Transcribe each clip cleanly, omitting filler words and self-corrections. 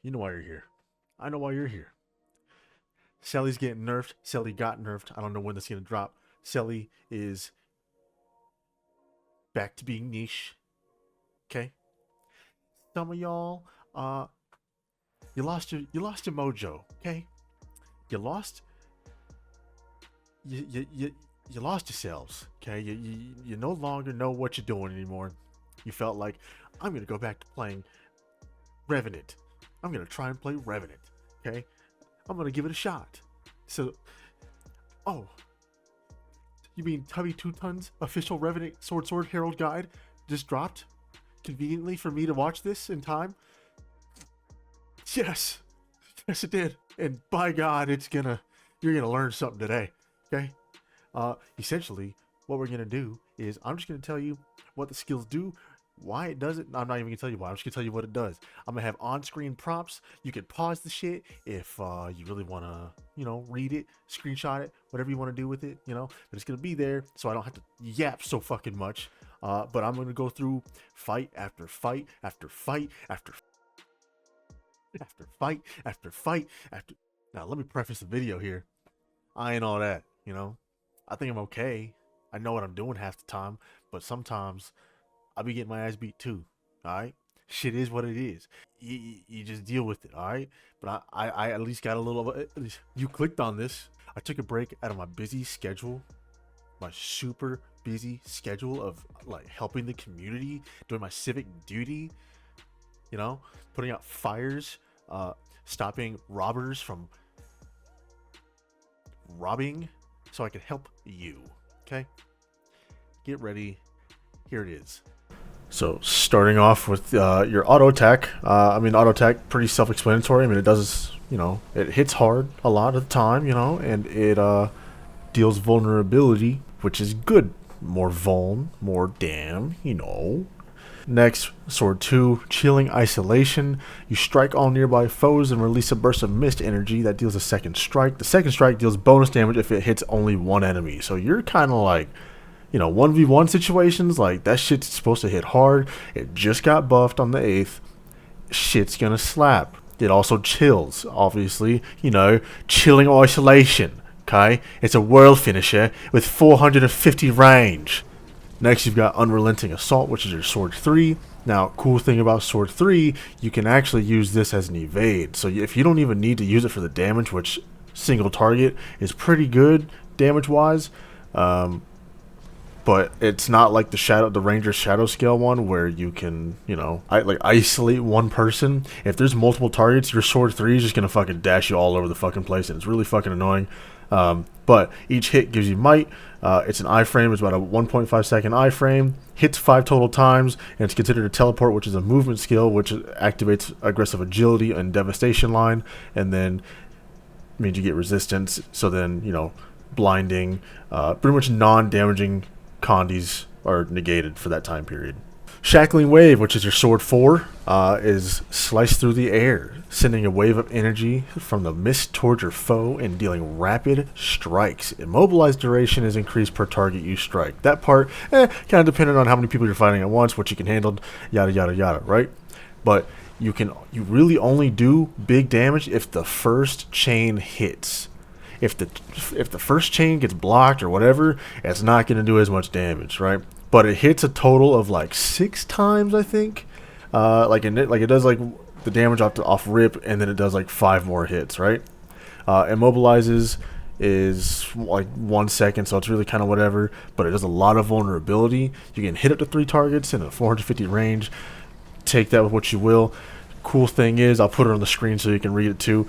You know why you're here. I know why you're here. Selly's getting nerfed. Selly got nerfed. I don't know when this is going to drop. Selly is back to being niche. Okay? Some of y'all, you lost your mojo, okay? You lost you lost yourselves, okay? You no longer know what you're doing anymore. You felt like, I'm going to go back to playing Revenant. I'm going to try and play Revenant, okay? I'm going to give it a shot. So, oh, you mean Tubby 2 Tons official Revenant Sword Herald guide just dropped conveniently for me to watch this in time? Yes, yes it did. And by God, you're gonna learn something today, okay? Essentially, what we're gonna do is I'm just gonna tell you what the skills do, why it does it. I'm not even gonna tell you why. I'm just gonna tell you what it does. I'm gonna have on-screen prompts. You can pause the shit if you really wanna, read it, screenshot it, whatever you want to do with it, but it's gonna be there, so I don't have to yap so fucking much. But I'm gonna go through fight after fight after fight after fight after fight after. Now let me preface the video here. I ain't all that, I think I'm okay. I know what I'm doing half the time, but sometimes I be getting my ass beat too. All right, shit is what it is. You just deal with it. All right, but I at least got a little. At least you clicked on this. I took a break out of my busy schedule, my super busy schedule of like helping the community, doing my civic duty. Putting out fires, stopping robbers from robbing, so I can help you. Okay, get ready. Here it is. So starting off with your auto attack. Auto attack pretty self-explanatory. It does, it hits hard a lot of the time, and it deals vulnerability, which is good. More vuln, more damn, Next, Sword 2, Chilling Isolation. You strike all nearby foes and release a burst of mist energy that deals a second strike. The second strike deals bonus damage if it hits only one enemy. So you're kind of like, 1v1 situations, like that shit's supposed to hit hard. It just got buffed on the 8th. Shit's gonna slap. It also chills, obviously, Chilling Isolation. Okay? It's a world finisher with 450 range. Next, you've got Unrelenting Assault, which is your Sword 3. Now, cool thing about Sword 3, you can actually use this as an evade. So if you don't even need to use it for the damage, which single target is pretty good damage-wise, but it's not like the Ranger Shadow Scale one where you can, isolate one person. If there's multiple targets, your Sword 3 is just gonna fucking dash you all over the fucking place, and it's really fucking annoying. But each hit gives you might. It's an iframe. It's about a 1.5 second iframe. Hits 5 total times, and it's considered a teleport, which is a movement skill, which activates aggressive agility and devastation line, and then means you get resistance. So then, blinding, pretty much non-damaging condies are negated for that time period. Shackling Wave, which is your Sword 4, is slice through the air, sending a wave of energy from the mist towards your foe and dealing rapid strikes. Immobilized duration is increased per target you strike. That part, kind of dependent on how many people you're fighting at once, what you can handle, yada yada yada, right? But you really only do big damage if the first chain hits. If the first chain gets blocked or whatever, it's not going to do as much damage, right? But it hits a total of like 6 times, I think. It does like the damage off rip, and then it does like 5 more hits, right? Immobilizes is like 1 second, so it's really kind of whatever. But it does a lot of vulnerability. You can hit up to 3 targets in a 450 range. Take that with what you will. Cool thing is, I'll put it on the screen so you can read it too.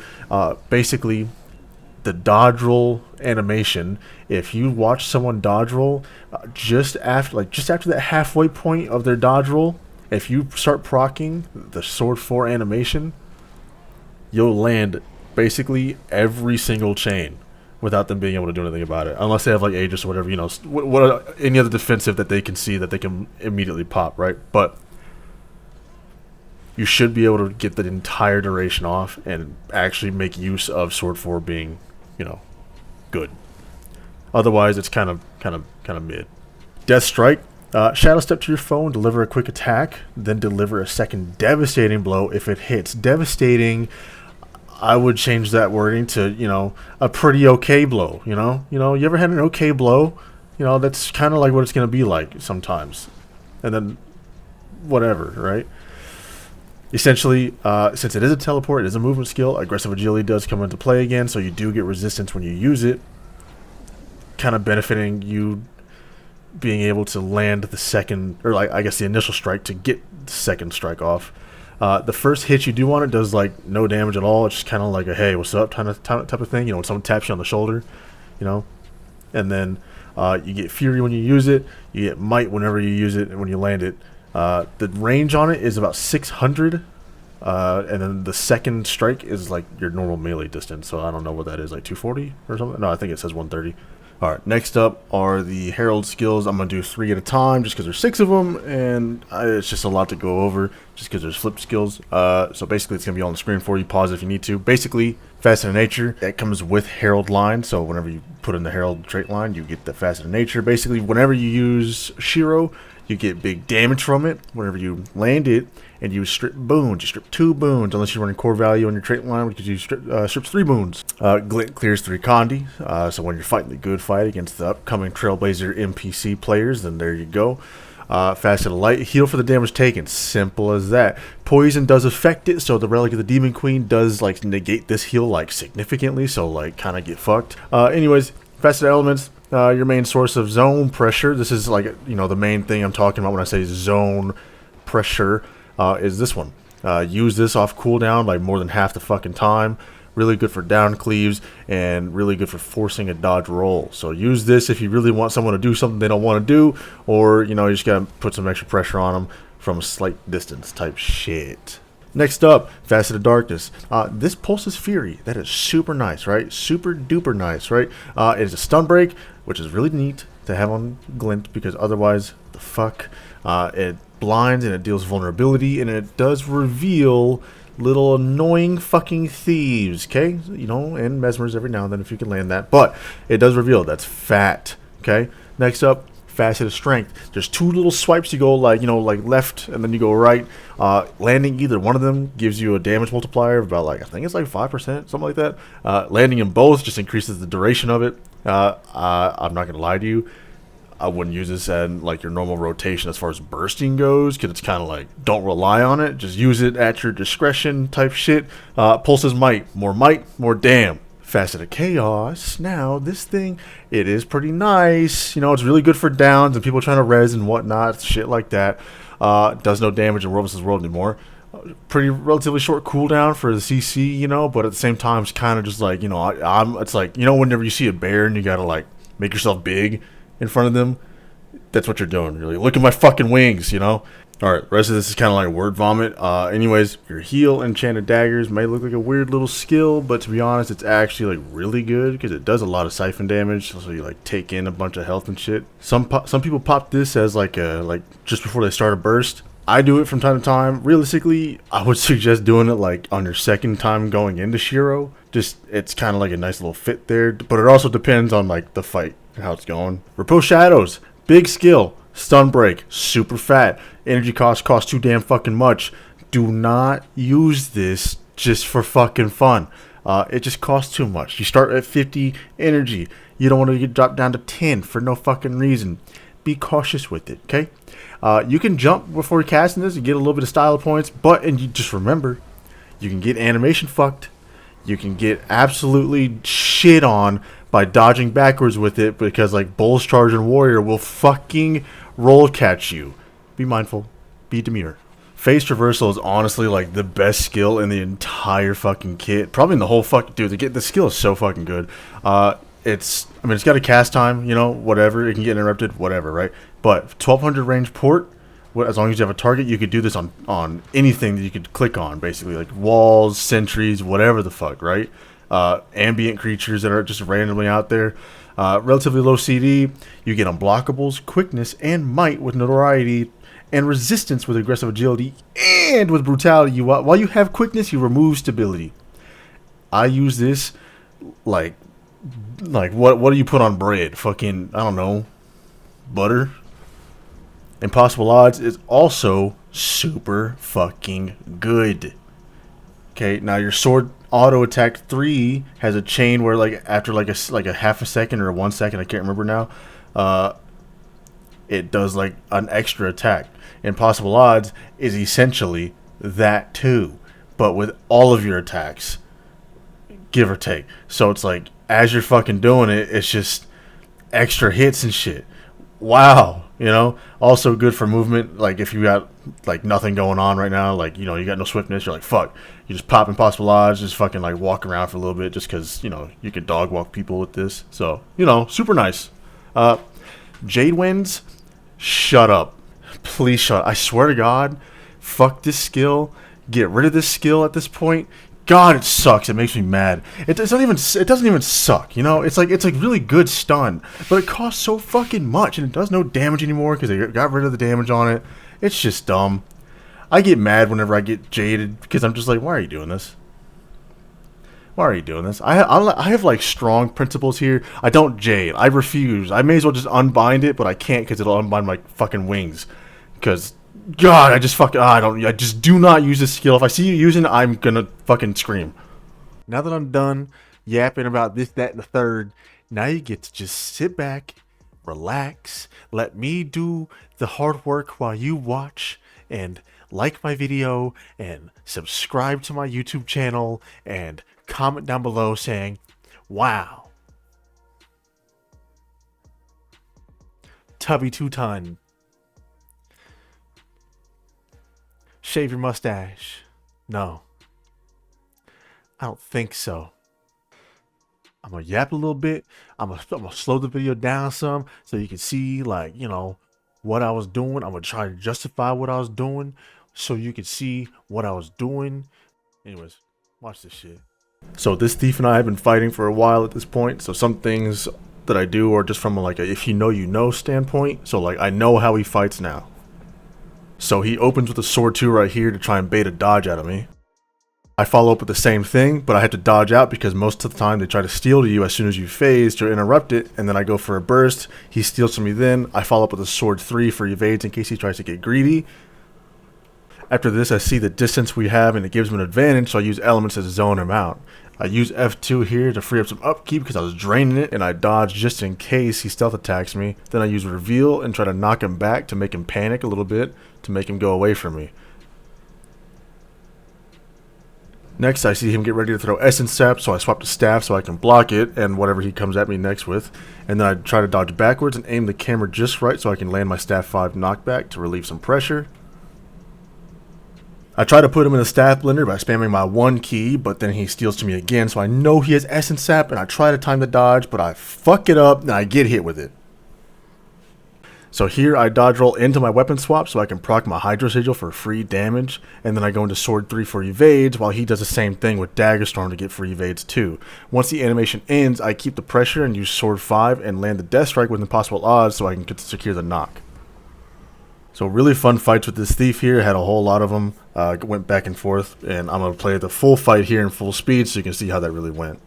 Basically, the dodge roll animation, if you watch someone dodge roll, just after that halfway point of their dodge roll, if you start proccing the Sword 4 animation, you'll land basically every single chain without them being able to do anything about it, unless they have like Aegis or whatever, what any other defensive that they can see that they can immediately pop, right? But you should be able to get the entire duration off and actually make use of Sword 4 being, good. Otherwise, it's kind of mid. Death Strike Shadow step to your foe and deliver a quick attack, then deliver a second devastating blow if it hits. Devastating, I would change that wording to, you know, a pretty okay blow, you know? You ever had an okay blow? You know, that's kind of like what it's going to be like sometimes. And then whatever, right? Essentially, since it is a teleport, it is a movement skill, aggressive agility does come into play again, so you do get resistance when you use it, kind of benefiting you being able to land the second, or like I guess the initial strike to get the second strike off. The first hit you do on it does like no damage at all. It's just kind of like a hey, what's up type of thing. You know, when someone taps you on the shoulder, you know, and then you get Fury when you use it. You get Might whenever you use it and when you land it. The range on it is about 600, and then the second strike is like your normal melee distance. So I don't know what that is, like 240 or something. No, I think it says 130. Alright, next up are the Herald Skills. I'm going to do 3 at a time just because there's 6 of them, and it's just a lot to go over just because there's flip skills. So basically it's going to be on the screen for you. Pause if you need to. Basically, Facet of Nature, that comes with Herald line, so whenever you put in the Herald trait line, you get the Facet of Nature. Basically, whenever you use Shiro, you get big damage from it. Whenever you land it and you strip boons, you strip 2 boons, unless you're running core value on your trait line, because you strips 3 boons. Glint clears 3 Condi, so when you're fighting the good fight against the upcoming Trailblazer NPC players, then there you go. Facet of Light, heal for the damage taken. Simple as that. Poison does affect it, so the Relic of the Demon Queen does like negate this heal like significantly, so like kind of get fucked. Anyways, Facet of Elements, your main source of zone pressure. This is like, you know, the main thing I'm talking about when I say zone pressure is this one. Use this off cooldown like more than half the fucking time. Really good for down cleaves and really good for forcing a dodge roll. So use this if you really want someone to do something they don't want to do, or you know, you just gotta put some extra pressure on them from a slight distance type shit. Next up, Facet of Darkness. This pulses Fury. That is super nice, right? Super duper nice, right? It is a stun break, which is really neat to have on Glint, because otherwise, the fuck? It blinds and it deals vulnerability, and it does reveal little annoying fucking thieves, okay? You know, and mesmers every now and then if you can land that. But it does reveal. That's fat, okay? Next up, Facet of Strength. There's 2 little swipes. You go like, you know, like left and then you go right. Landing either one of them gives you a damage multiplier of about like, I think it's like 5%, something like that. Landing in both just increases the duration of it. I'm not gonna lie to you, I wouldn't use this in like your normal rotation as far as bursting goes, because it's kind of like, don't rely on it, just use it at your discretion type shit. Pulses Might, more damn. Facet of Chaos. Now this thing, it is pretty nice, you know, it's really good for downs and people trying to res and whatnot, shit like that. Does no damage in World vs. World anymore. Pretty relatively short cooldown for the CC, you know, but at the same time it's kind of just like, you know, it's like, you know, whenever you see a bear and you gotta like make yourself big in front of them, that's what you're doing. You're like, look at my fucking wings, you know. Alright, rest of this is kind of like word vomit. Anyways, your heal enchanted daggers may look like a weird little skill, but to be honest, it's actually like really good because it does a lot of siphon damage, so you like take in a bunch of health and shit. Some people pop this as like just before they start a burst. I do it from time to time. Realistically, I would suggest doing it like on your second time going into Shiro. Just, it's kind of like a nice little fit there, but it also depends on like the fight and how it's going. Repose Shadows, big skill. Stun break, super fat. Energy costs too damn fucking much. Do not use this just for fucking fun. It just costs too much. You start at 50 energy. You don't want to get dropped down to 10 for no fucking reason. Be cautious with it, okay? You can jump before casting this and get a little bit of style points, and you just remember, you can get animation fucked. You can get absolutely shit on by dodging backwards with it, because like Bull's Charge and Warrior will fucking roll catch you. Be mindful. Be demure. Phase Traversal is honestly like the best skill in the entire fucking kit. Probably in the whole fucking... Dude, the skill is so fucking good. It's got a cast time, you know, whatever. It can get interrupted, whatever, right? But 1200 range port, as long as you have a target, you could do this on anything that you could click on, basically. Like walls, sentries, whatever the fuck, right? Ambient creatures that are just randomly out there. Relatively low CD. You get unblockables, quickness, and might with notoriety, and resistance with aggressive agility, and with brutality. While you have quickness, you remove stability. I use this like what do you put on bread? Fucking, I don't know, butter? Impossible Odds is also super fucking good. Okay, now your sword auto attack 3 has a chain where like after like a half a second or 1 second, I can't remember now, it does like an extra attack. Impossible Odds is essentially that too, but with all of your attacks, give or take. So it's like as you're fucking doing it, it's just extra hits and shit. Wow, you know. Also good for movement. Like if you got like nothing going on right now, like you got no swiftness, you're like fuck. You just pop Impossible Odds, just fucking like walk around for a little bit, just because you can dog walk people with this. So super nice. Jade wins. Shut up, please shut up. I swear to God, fuck this skill. Get rid of this skill at this point. God, it sucks. It makes me mad. It doesn't even suck. It's like really good stun, but it costs so fucking much, and it does no damage anymore because they got rid of the damage on it. It's just dumb. I get mad whenever I get jaded because I'm just like, why are you doing this? Why are you doing this? I have like strong principles here. I don't jade. I refuse. I may as well just unbind it, but I can't because it'll unbind my fucking wings. Because God, I just do not use this skill. If I see you using it, I'm gonna fucking scream. Now that I'm done yapping about this, that, and the third, now you get to just sit back, relax, let me do the hard work while you watch and like my video and subscribe to my YouTube channel and comment down below saying, wow, Tubby 2-ton. Shave your mustache. No, I don't think so. I'm gonna yap a little bit. I'm gonna slow the video down some so you can see like what I was doing. I'm gonna try to justify what I was doing so you can see what I was doing. Anyways, watch this shit. So this thief and I have been fighting for a while at this point. So some things that I do are just from like a if you know standpoint. So like I know how he fights now. So he opens with a sword 2 right here to try and bait a dodge out of me. I follow up with the same thing, but I have to dodge out because most of the time they try to steal to you as soon as you phased or interrupt it, and then I go for a burst. He steals from me then. I follow up with a sword 3 for evades in case he tries to get greedy. After this, I see the distance we have and it gives him an advantage, so I use elements to zone him out. I use F2 here to free up some upkeep because I was draining it, and I dodge just in case he stealth attacks me. Then I use reveal and try to knock him back to make him panic a little bit, to make him go away from me. Next, I see him get ready to throw Essence Sap, so I swap to Staff so I can block it and whatever he comes at me next with. And then I try to dodge backwards and aim the camera just right so I can land my Staff 5 knockback to relieve some pressure. I try to put him in the Staff Blender by spamming my 1 key, but then he steals to me again, so I know he has Essence Sap, and I try to time the dodge, but I fuck it up, and I get hit with it. So here I dodge roll into my weapon swap so I can proc my Hydro Sigil for free damage, and then I go into Sword 3 for evades, while he does the same thing with Dagger Storm to get free evades too. Once the animation ends, I keep the pressure and use Sword 5 and land the Death Strike with Impossible Odds so I can get to secure the knock. So really fun fights with this thief here. I had a whole lot of them. Went back and forth, and I'm going to play the full fight here in full speed so you can see how that really went.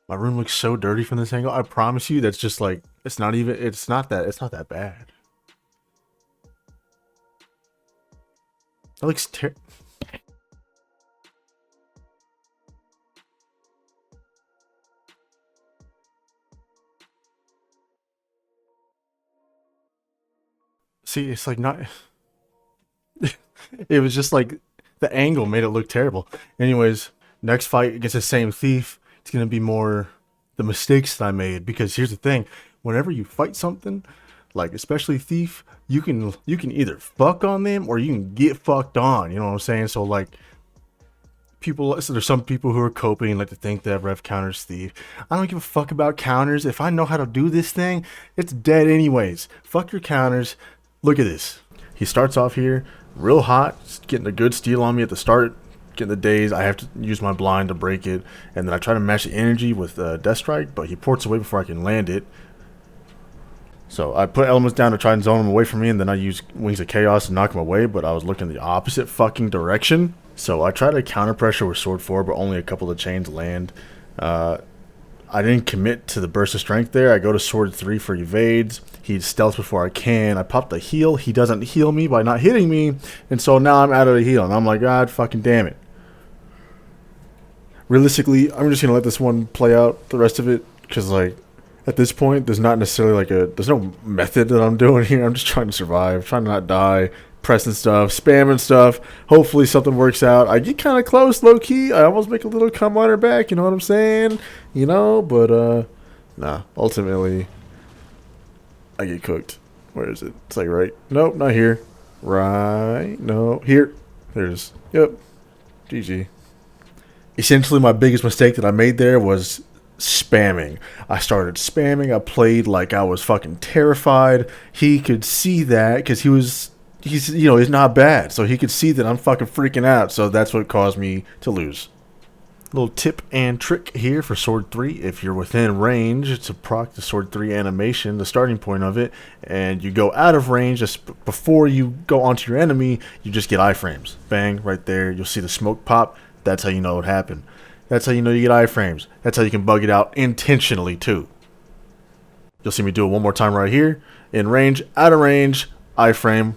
My room looks so dirty from this angle. I promise you that's just like, it's not that bad. That looks terrible. See, it's like not, it was just like the angle made it look terrible. Anyways, next fight against the same thief. It's going to be more the mistakes that I made, because here's the thing. Whenever you fight something, like especially thief, you can either fuck on them or you can get fucked on, you know what I'm saying? So like people, so there's some people who are coping and like to think that rev counters thief. I don't give a fuck about counters. If I know how to do this thing, it's dead anyways. Fuck your counters. Look at this. He starts off here real hot, getting a good steal on me at the start, getting the daze. I have to use my blind to break it, and then I try to match the energy with Death Strike, but he ports away before I can land it. So I put elements down to try and zone him away from me, and then I use Wings of Chaos to knock him away, but I was looking the opposite fucking direction. So I try to counter pressure with Sword 4, but only a couple of chains land. I didn't commit to the Burst of Strength there. I go to Sword 3 for evades. He stealths before I can. I pop the heal. He doesn't heal me by not hitting me, and so now I'm out of the heal, and I'm like, God fucking damn it. Realistically, I'm just going to let this one play out the rest of it, because like, at this point, there's not necessarily like there's no method that I'm doing here. I'm just trying to survive, trying to not die, pressing stuff, spamming stuff. Hopefully something works out. I get kind of close, low key. I almost make a little come on her back, you know what I'm saying? You know, but nah, ultimately, I get cooked. Where is it? It's like right. Nope, not here. Right. No, here. There it is. Yep. GG. Essentially, my biggest mistake that I made there was spamming. I started spamming. I played like I was fucking terrified. He could see that because he's not bad, so he could see that I'm fucking freaking out. So that's what caused me to lose. Little tip and trick here for Sword 3. If you're within range to proc the Sword 3 animation, the starting point of it, and you go out of range just before you go onto your enemy, you just get iframes. Bang, right there. You'll see the smoke pop. That's how you know it happened. That's how you know you get iframes. That's how you can bug it out intentionally too. You'll see me do it one more time right here. In range, out of range, iframe.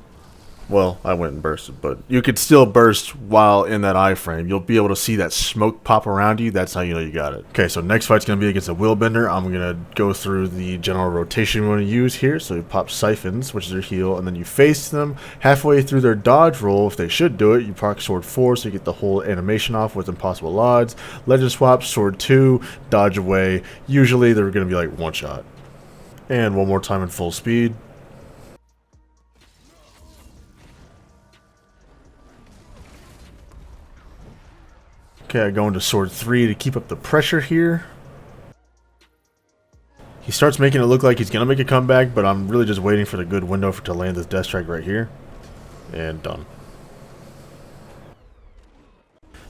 Well, I went and bursted, but you could still burst while in that iframe. You'll be able to see that smoke pop around you. That's how you know you got it. Okay, so next fight's going to be against a Willbender. I'm going to go through the general rotation we want to use here. So you pop Siphons, which is their heal, and then you face them. Halfway through their dodge roll, if they should do it, you proc Sword 4 so you get the whole animation off with impossible odds. Legend swap, Sword 2, dodge away. Usually they're going to be like one shot. And one more time in full speed. Okay, I go into Sword 3 to keep up the pressure here. He starts making it look like he's going to make a comeback, but I'm really just waiting for the good window to land this Death Strike right here. And done.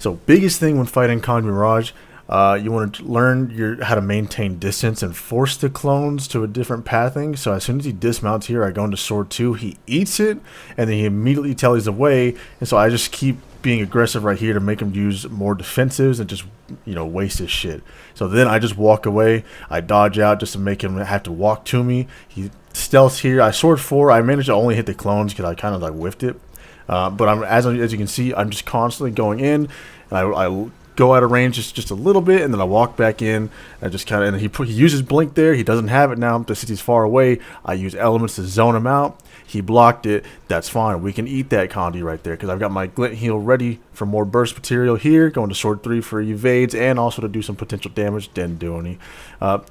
So, biggest thing when fighting Conde Mirage, you want to learn how to maintain distance and force the clones to a different pathing. So as soon as he dismounts here, I go into Sword 2, he eats it, and then he immediately tellies away. And so I just keep being aggressive right here to make him use more defensives and just, waste his shit. So then I just walk away. I dodge out just to make him have to walk to me. He stealths here. I Sword 4. I managed to only hit the clones because I kind of like whiffed it. But as you can see, I'm just constantly going in, and I go out of range just a little bit, and then I walk back in. I just kind of, and he uses blink there. He doesn't have it now since he's far away. I use elements to zone him out. He blocked it. That's fine. We can eat that Conde right there because I've got my glint heal ready for more burst material here. Going to Sword 3 for evades and also to do some potential damage. Didn't do any.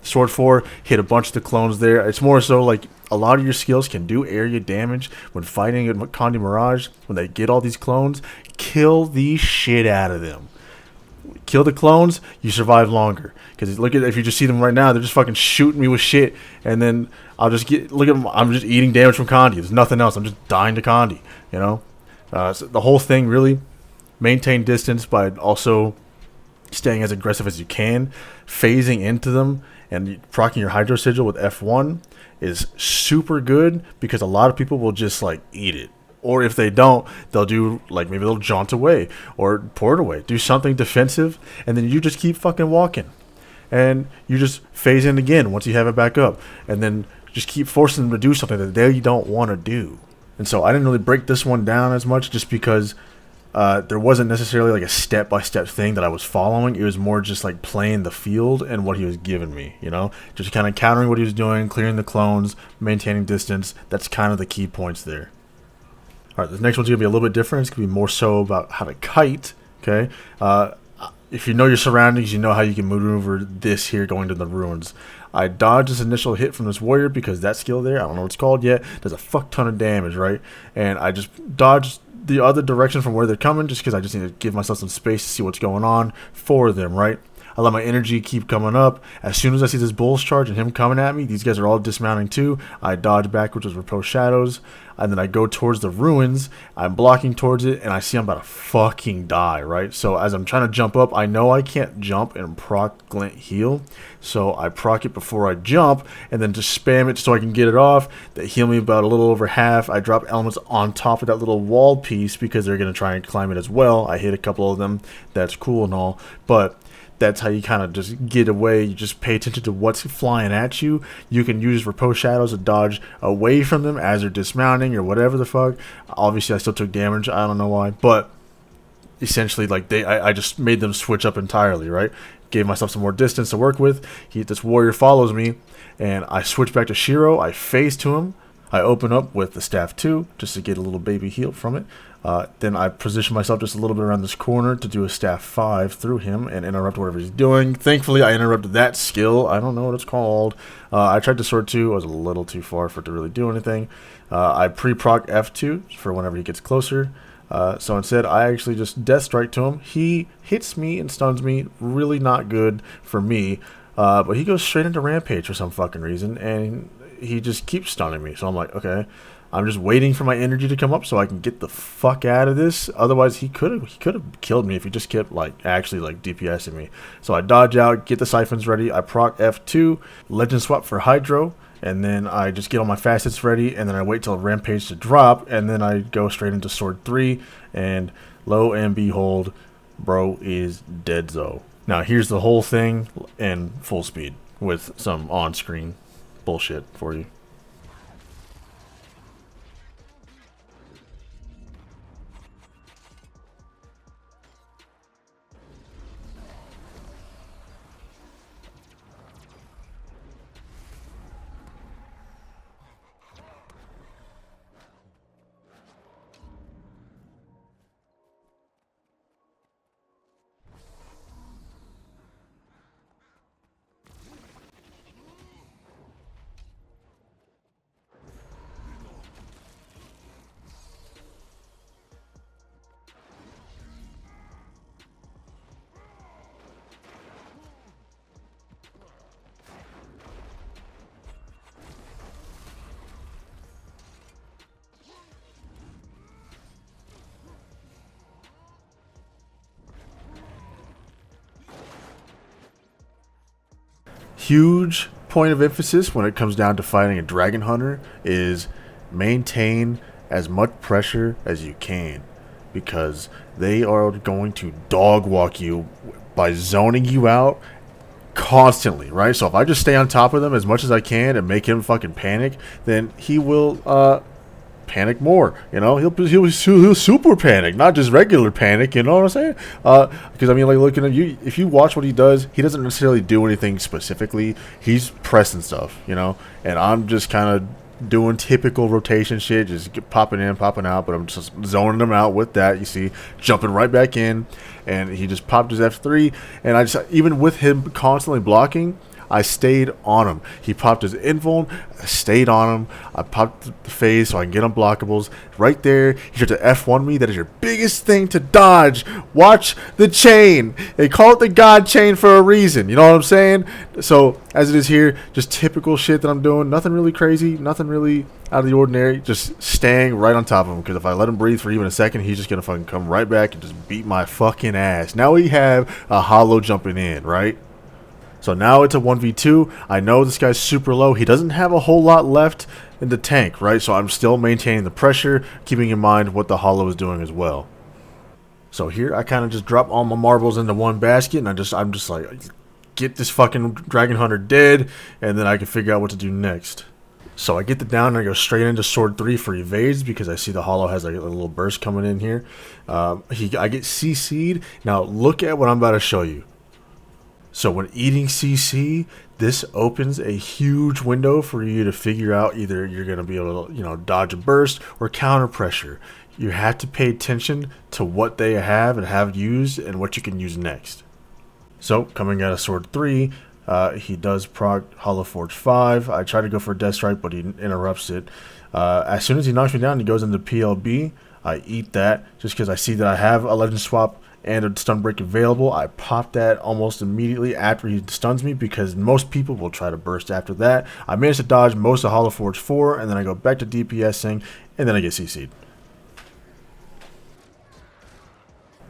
Sword 4 hit a bunch of the clones there. It's more so like a lot of your skills can do area damage when fighting in Conde Mirage. When they get all these clones, kill the shit out of them. Kill the clones, you survive longer. Because look at, if you just see them right now, they're just fucking shooting me with shit, and then I'll just look at them. I'm just eating damage from Conde. There's nothing else. I'm just dying to Conde. So the whole thing really maintain distance by also staying as aggressive as you can, phasing into them, and proccing your Hydro Sigil with F1 is super good because a lot of people will just like eat it. Or if they don't, they'll do, like, maybe they'll jaunt away or port away. Do something defensive, and then you just keep fucking walking. And you just phase in again once you have it back up. And then just keep forcing them to do something that they don't want to do. And so I didn't really break this one down as much just because there wasn't necessarily, like, a step-by-step thing that I was following. It was more just, like, playing the field and what he was giving me, Just kind of countering what he was doing, clearing the clones, maintaining distance. That's kind of the key points there. Alright, this next one's going to be a little bit different. It's going to be more so about how to kite, okay? If you know your surroundings, you know how you can maneuver this here going to the ruins. I dodged this initial hit from this warrior because that skill there, I don't know what it's called yet, does a fuck ton of damage, right? And I just dodged the other direction from where they're coming, just because I just need to give myself some space to see what's going on for them, right? I let my energy keep coming up. As soon as I see this bull's charge and him coming at me, these guys are all dismounting too. I dodge backwards with repose shadows, and then I go towards the ruins. I'm blocking towards it, and I see I'm about to fucking die, right? So as I'm trying to jump up, I know I can't jump and proc glint heal, so I proc it before I jump, and then just spam it so I can get it off. They heal me about a little over half. I drop elements on top of that little wall piece because they're going to try and climb it as well. I hit a couple of them. That's cool and all, but that's how you kind of just get away. You just pay attention to what's flying at you. You can use repose shadows to dodge away from them as they're dismounting or whatever the fuck. Obviously, I still took damage. I don't know why, but essentially, like I just made them switch up entirely, right? Gave myself some more distance to work with. This warrior follows me, and I switch back to Shiro. I phase to him. I open up with the staff 2 just to get a little baby heal from it. Then I position myself just a little bit around this corner to do a staff 5 through him and interrupt whatever he's doing. Thankfully, I interrupted that skill. I don't know what it's called. I tried to sword 2. I was a little too far for it to really do anything. I pre-proc F2 for whenever he gets closer. So instead, I actually just death strike to him. He hits me and stuns me. Really not good for me. But he goes straight into Rampage for some fucking reason, and he just keeps stunning me. So I'm like, okay. I'm just waiting for my energy to come up so I can get the fuck out of this. Otherwise, he could have killed me if he just kept actually DPSing me. So I dodge out, get the siphons ready. I proc F2, legend swap for Hydro, and then I just get all my facets ready, and then I wait till Rampage to drop, and then I go straight into Sword 3, and lo and behold, bro is deadzo. Now here's the whole thing in full speed with some on-screen bullshit for you. Huge point of emphasis when it comes down to fighting a dragon hunter is maintain as much pressure as you can, because they are going to dog walk you by zoning you out constantly, right? So if I just stay on top of them as much as I can and make him fucking panic, then he will panic more. He'll super panic, not just regular panic. You know what I'm saying? Because I mean, looking at you, if you watch what he doesn't necessarily do anything specifically. He's pressing stuff, and I'm just kind of doing typical rotation shit, just popping in, popping out, but I'm just zoning them out with that. You see, jumping right back in, and he just popped his F3, and I just, even with him constantly blocking, I stayed on him. He popped his invuln, I stayed on him. I popped the phase so I can get unblockables. Right there, he tried to F1 me. That is your biggest thing to dodge. Watch the chain. They call it the God chain for a reason. You know what I'm saying? So, as it is here, just typical shit that I'm doing. Nothing really crazy. Nothing really out of the ordinary. Just staying right on top of him. Because if I let him breathe for even a second, he's just going to fucking come right back and just beat my fucking ass. Now we have a hollow jumping in, right? So now it's a 1v2. I know this guy's super low. He doesn't have a whole lot left in the tank, right? So I'm still maintaining the pressure, keeping in mind what the hollow is doing as well. So here I kind of just drop all my marbles into one basket, and I'm just like, get this fucking dragon hunter dead, and then I can figure out what to do next. So I get the down and I go straight into sword 3 for evades because I see the hollow has like a little burst coming in here. I get CC'd. Now look at what I'm about to show you. So when eating CC, this opens a huge window for you to figure out either you're going to be able to, dodge a burst or counter pressure. You have to pay attention to what they have and have used and what you can use next. So coming out of sword 3, he does proc Hollow Forge 5. I try to go for a Death Strike, but he interrupts it. As soon as he knocks me down, he goes into PLB. I eat that just because I see that I have a legend swap and a stun break available. I pop that almost immediately after he stuns me because most people will try to burst after that. I managed to dodge most of Hollow Forge 4, and then I go back to DPSing, and then I get CC'd.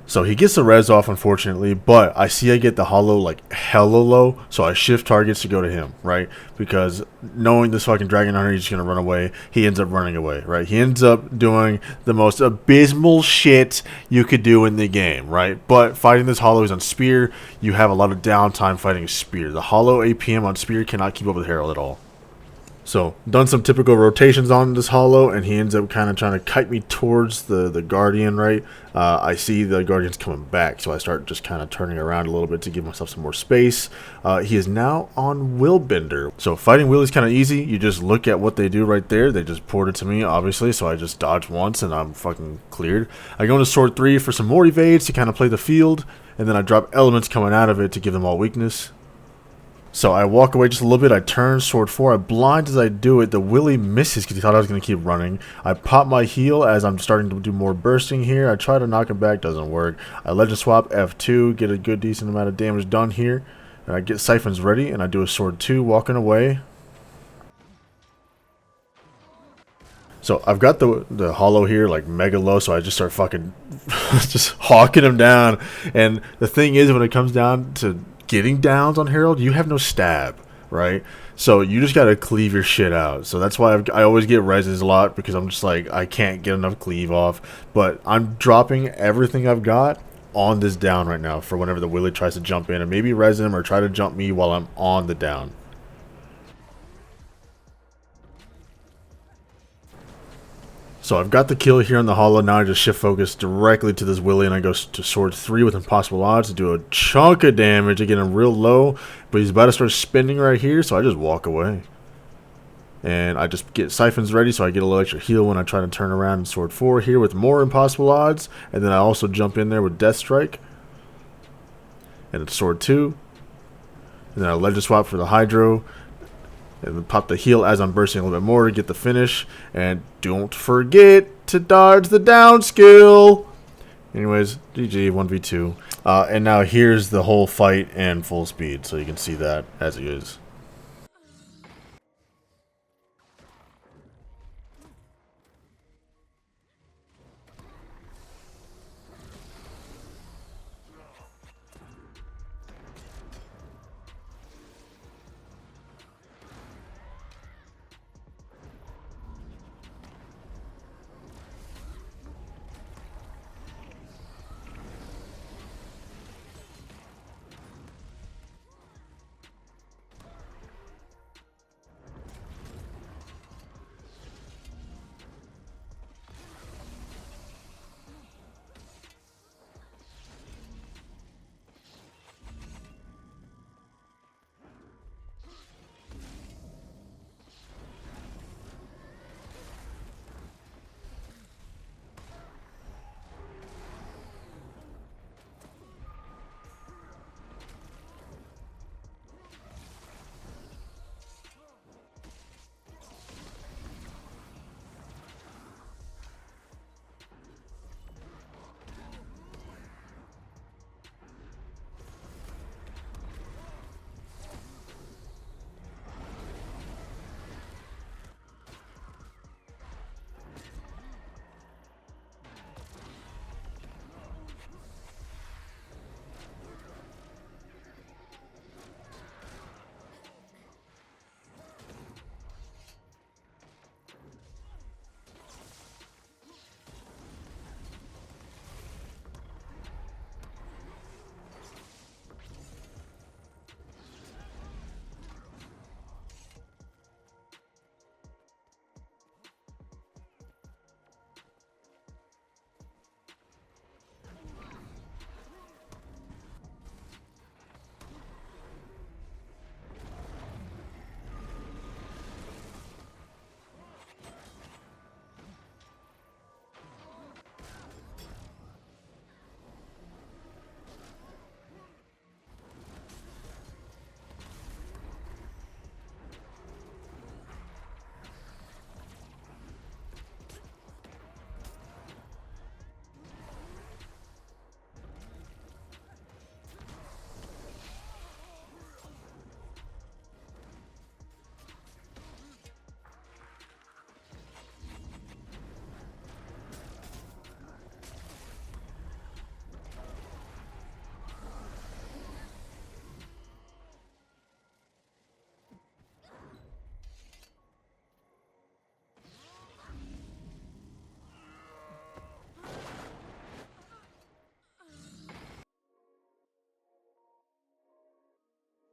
So he gets the res off, unfortunately, but I see I get the hollow like hella low, so I shift targets to go to him, right? Because knowing this fucking Dragon Hunter, he's just gonna run away. He ends up running away, right? He ends up doing the most abysmal shit you could do in the game, right? But fighting this hollow is on Spear, you have a lot of downtime fighting a Spear. The hollow APM on Spear cannot keep up with Herald at all. So, done some typical rotations on this hollow, and he ends up kind of trying to kite me towards the Guardian, right? I see the Guardian's coming back, so I start just kind of turning around a little bit to give myself some more space. He is now on Willbender. So, fighting Will is kind of easy. You just look at what they do right there. They just poured it to me, obviously, so I just dodge once, and I'm fucking cleared. I go into Sword 3 for some more evades to kind of play the field, and then I drop elements coming out of it to give them all weakness. So I walk away just a little bit, I turn Sword 4, I blind as I do it, the Willy misses because he thought I was going to keep running. I pop my heal as I'm starting to do more bursting here, I try to knock him back, doesn't work. I legend swap F2, get a good decent amount of damage done here, and I get Siphons ready, and I do a Sword 2, walking away. So I've got the hollow here like mega low, so I just start fucking just hawking him down. And the thing is, when it comes down to getting downs on Herald, you have no stab, right? So you just gotta cleave your shit out. So that's why I always get reses a lot, because I'm just like, I can't get enough cleave off. But I'm dropping everything I've got on this down right now for whenever the Willy tries to jump in and maybe res him or try to jump me while I'm on the down. So I've got the kill here on the hollow. Now I just shift focus directly to this Willy, and I go to Sword 3 with impossible odds to do a chunk of damage to get him real low. But he's about to start spinning right here, so I just walk away. And I just get Siphons ready, so I get a little extra heal when I try to turn around in Sword 4 here with more impossible odds. And then I also jump in there with Death Strike. And it's Sword 2. And then I legend swap for the Hydro. And then pop the heal as I'm bursting a little bit more to get the finish. And don't forget to dodge the down skill. Anyways, GG, 1v2. And now here's the whole fight in full speed, so you can see that as it is.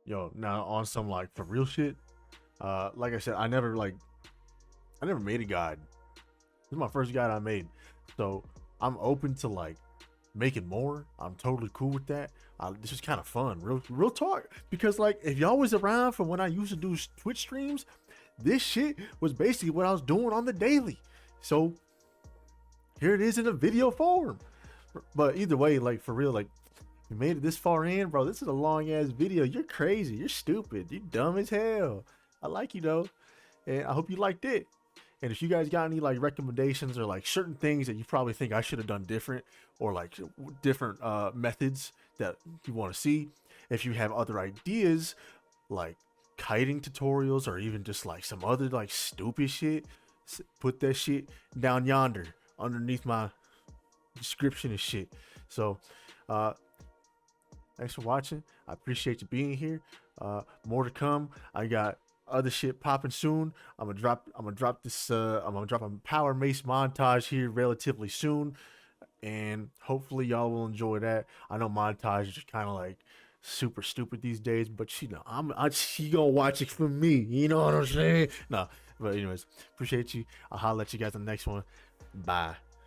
Yo, now on some like for real shit. Like I said, I never made a guide. This is my first guide I made, so I'm open to like making more. I'm totally cool with that. This is kind of fun, real talk. Because like, if y'all was around from when I used to do Twitch streams, this shit was basically what I was doing on the daily. So here it is in a video form. But either way, like for real, like you made it this far in, bro. This is a long ass video. You're crazy. You're stupid. You're dumb as hell. I like you though, and I hope you liked it. And if you guys got any like recommendations or like certain things that you probably think I should have done different, or like different methods that you want to see, if you have other ideas like kiting tutorials or even just like some other like stupid shit, put that shit down yonder underneath my description and shit. So thanks for watching. I appreciate you being here. More to come. I got other shit popping soon. I'm gonna drop a power mace montage here relatively soon, and hopefully y'all will enjoy that. I know montage is kind of like super stupid these days, but you know, she gonna watch it for me. You know what I'm saying? No, but anyways, appreciate you. I'll holler at you guys in the next one. Bye.